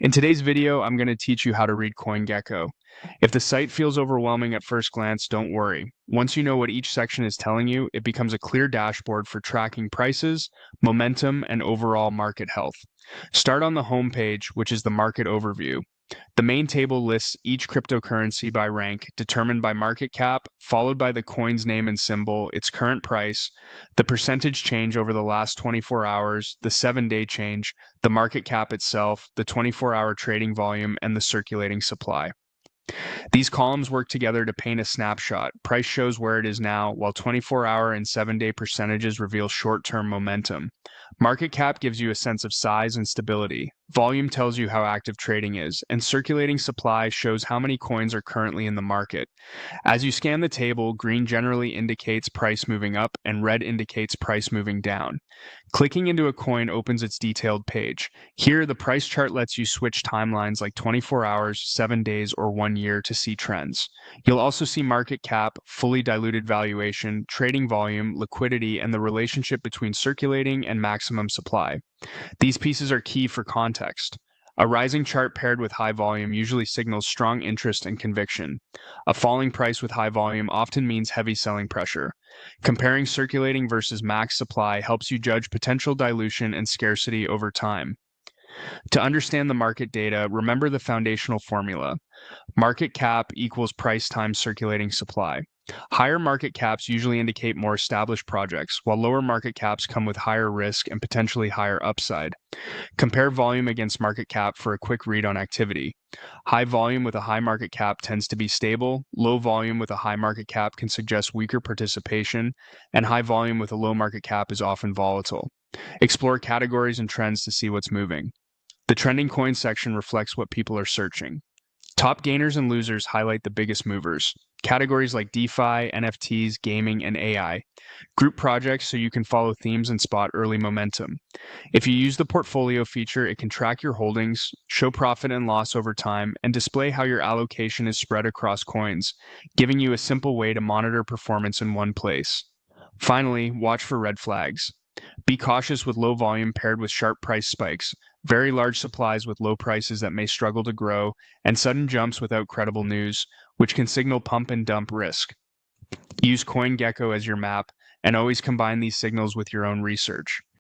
In today's video, I'm going to teach you how to read CoinGecko. If the site feels overwhelming at first glance, don't worry. Once you know what each section is telling you, it becomes a clear dashboard for tracking prices, momentum, and overall market health. Start on the home page, which is the market overview. The main table lists each cryptocurrency by rank, determined by market cap, followed by the coin's name and symbol, its current price, the percentage change over the last 24 hours, the 7-day change, the market cap itself, the 24-hour trading volume, and the circulating supply. These columns work together to paint a snapshot. Price shows where it is now, while 24-hour and 7-day percentages reveal short-term momentum. Market cap gives you a sense of size and stability. Volume tells you how active trading is, and circulating supply shows how many coins are currently in the market. As you scan the table, green generally indicates price moving up, and red indicates price moving down. Clicking into a coin opens its detailed page. Here, the price chart lets you switch timelines like 24 hours, 7 days, or 1 year to see trends. You'll also see market cap, fully diluted valuation, trading volume, liquidity, and the relationship between circulating and maximum supply. These pieces are key for context. A rising chart paired with high volume usually signals strong interest and conviction. A falling price with high volume often means heavy selling pressure. Comparing circulating versus max supply helps you judge potential dilution and scarcity over time. To understand the market data, remember the foundational formula. Market cap equals price times circulating supply. Higher market caps usually indicate more established projects, while lower market caps come with higher risk and potentially higher upside. Compare volume against market cap for a quick read on activity. High volume with a high market cap tends to be stable, low volume with a high market cap can suggest weaker participation, and high volume with a low market cap is often volatile. Explore categories and trends to see what's moving. The trending coin section reflects what people are searching. Top gainers and losers highlight the biggest movers. Categories like DeFi, NFTs, gaming, and AI. Group projects so you can follow themes and spot early momentum. If you use the portfolio feature, it can track your holdings, show profit and loss over time, and display how your allocation is spread across coins, giving you a simple way to monitor performance in one place. Finally, watch for red flags. Be cautious with low volume paired with sharp price spikes, very large supplies with low prices that may struggle to grow, and sudden jumps without credible news, which can signal pump and dump risk. Use CoinGecko as your map, and always combine these signals with your own research.